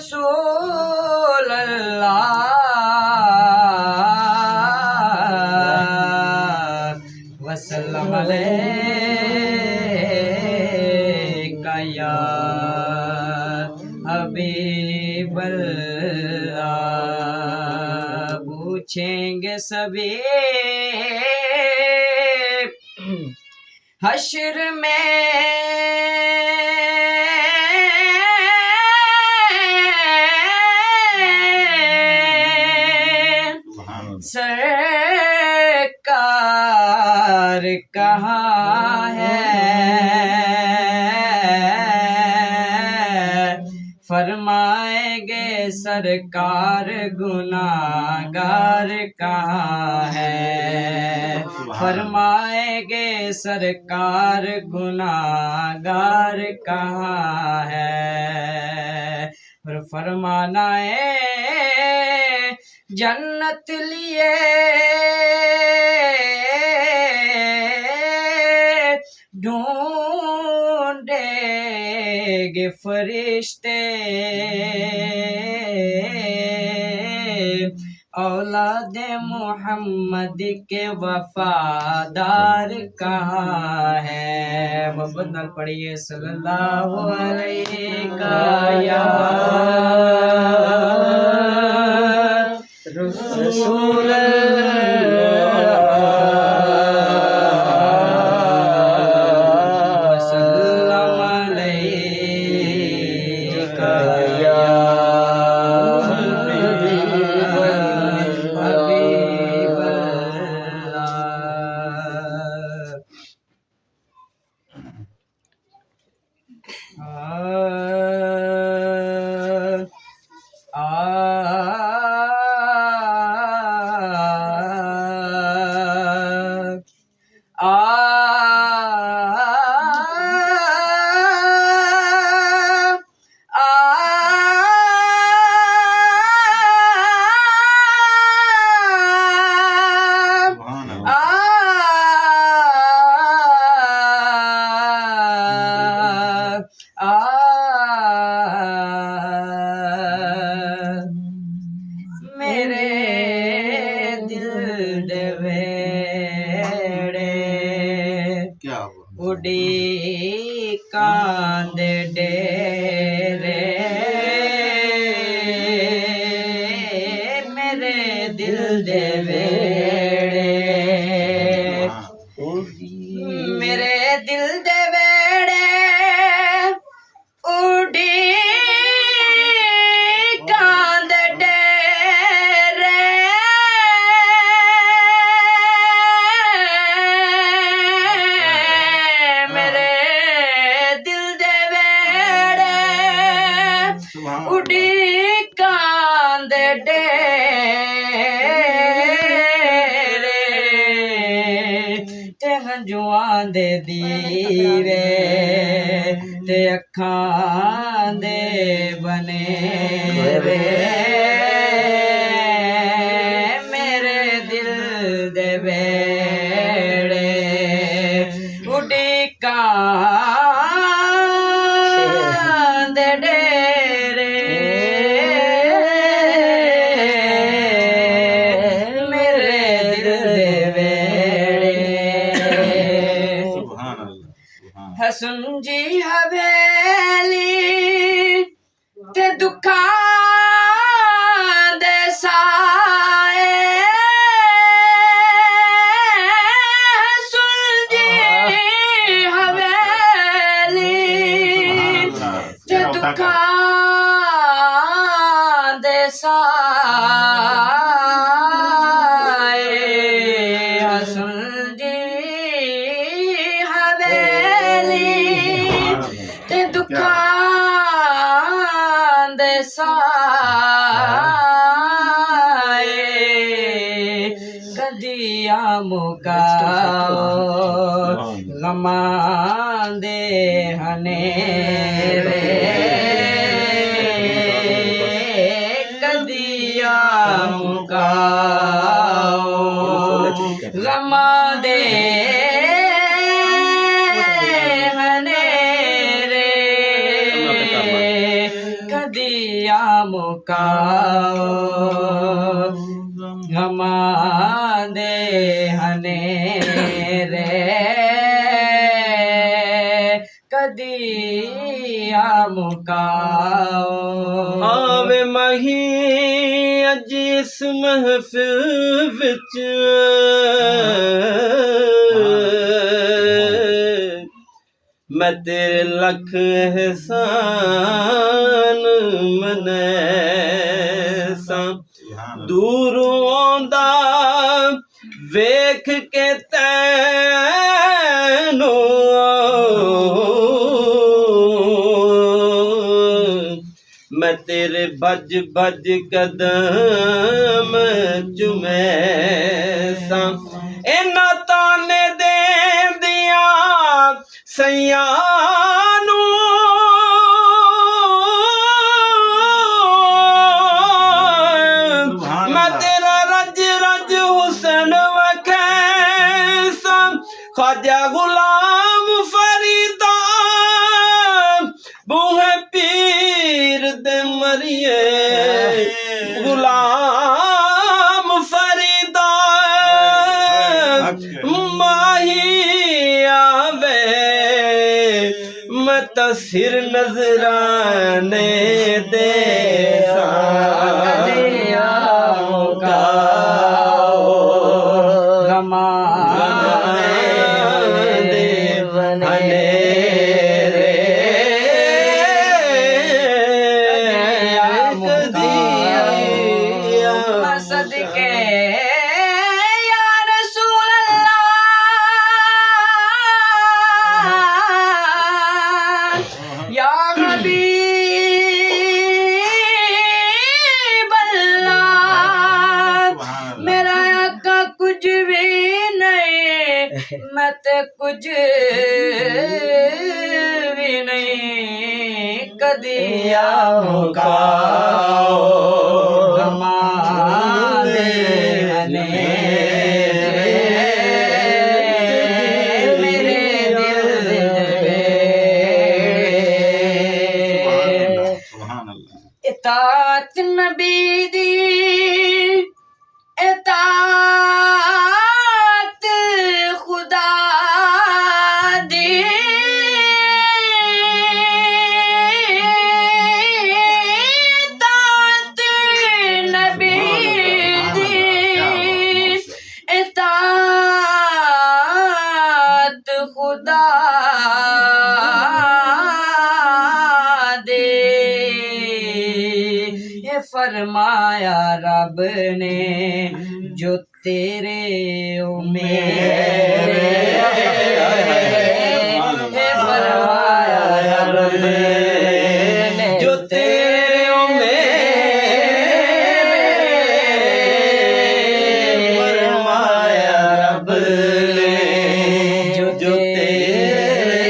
रसूल अल्लाह वसल्लम अलैका या हबीब अल्लाह। पूछेंगे सभी हश्र में सरकार कहाँ है, फरमाएंगे सरकार गुनाहगार कहाँ है, फरमाएंगे सरकार गुनाहगार कहाँ है। और फरमाना है जन्नत लिए ढूंढेंगे फरिश्ते, औलादे मोहम्मद के वफादार कहाँ है। मोहम्मद नाल पढ़िए सल्लल्लाहु अलैहि या रसूल उड़ी कांद डेरे मेरे दिल दे वेड़े, मेरे दिल दे वेड़े उड़ी कांद डेरे, उड़ी कांद डेरे ते हंजुआं दे दीवे ते अखां दे बने रे, मेरे दिल दे वेड़े उड़ी कांद डेरे, हसन जी हवेली ते दुखां दे साए, हसन जी हवेली ते दुखां दे साए, हसन जी ते दुखां दे साए, कदिया मुकाओ गमां दे हनेरे, कदिया मुकाओ गमां दे कदिया मुकाओ गमा दे हने रे कदिया मुकाओ आवे मही अज इस महफिल विच मैं तेरे लख एहसान मनेसा दूरों आंदा वेख के तैनू मैं तेरे बज बज कदम चुमैसा इना ताने दे दिया सैयानू मैं तेरा रज रज हुसन वखैसा ख्वाजा गुलाम फरीदा बूहे पीर दे मरिए गुलाम फरीदा माही आवे मत सिर नजराने दे कदिया मुकाओ गमा दे हने रे कदिया सदके या रसूल अल्लाह या हबीब अल्लाह मेरा आका कुछ भी नहीं मत कुछ भी नहीं कदिया मुकाओ गमा दे हने मेरे दिल दे इताअत नबी दी इताअत खुदा दी इताअत नबी दी इताअत खुदा दे ये फरमाया रब ने जो तेरे ओ मेरे ये फरमाया रब ने जो तेरे ओ मेरे फरमाया रब ने जो तेरे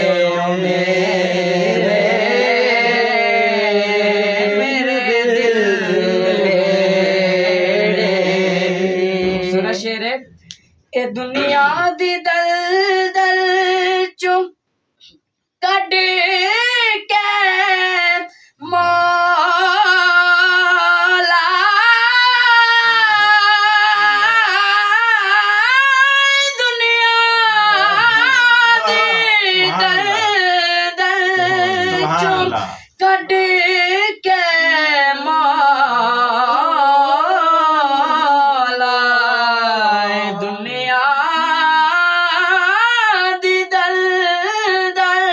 ओ मेरे दिल सुना शेर ए दुनिया दी दल दल चो कड के मौला दुनिया दी दल दल चो कड के मौला दुनिया दी दल दल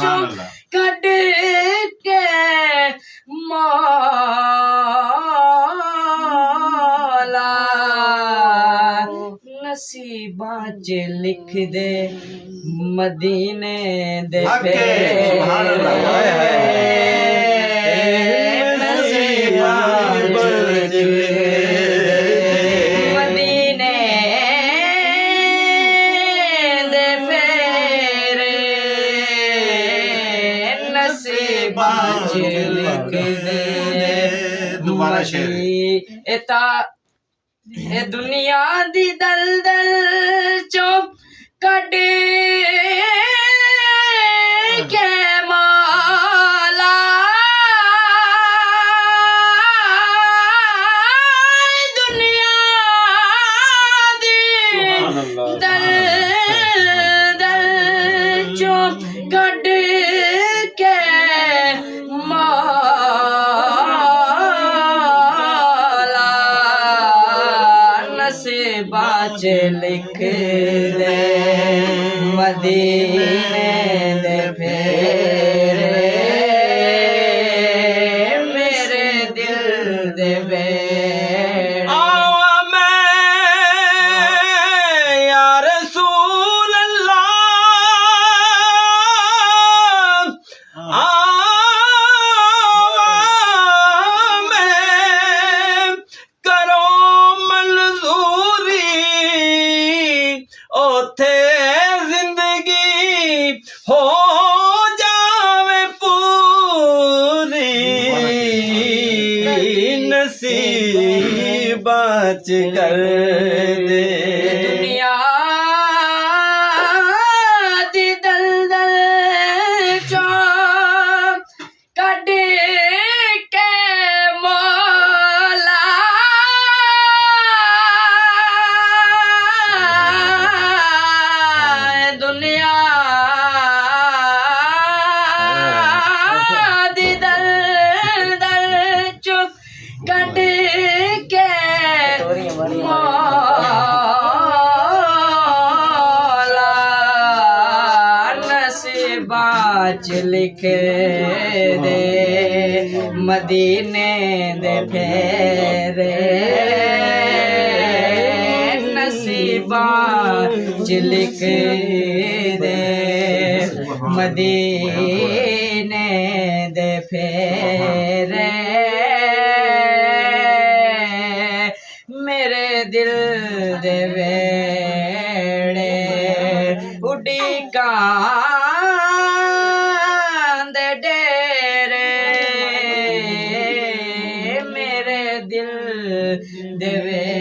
चो कड के मौला नसीबा च लिख दे मदीने दे नसीबा मदीने दे फेरे नसीबा च लिख दे दोबारा शेर एता ए दुनिया दी दल दल चो कड के मौला मेरे दिल दे बेड़े आवा मैं या रसूल अल्लाह आवा मैं करो मंजूरी ओथे जिंदगी हो जावे पूरी नसीबात कर दे दुनिया दी दलदल चो कढ के मौला दुनिया दी दलदल चो कढ के मौला नसीबाच लिख दे मदीने दे फेरे नसीबाच लिख दे मदीने दे फेरे मेरे दिल दे वेड़े उड़ी कां दे डेरे मेरे दिल दे वेड़े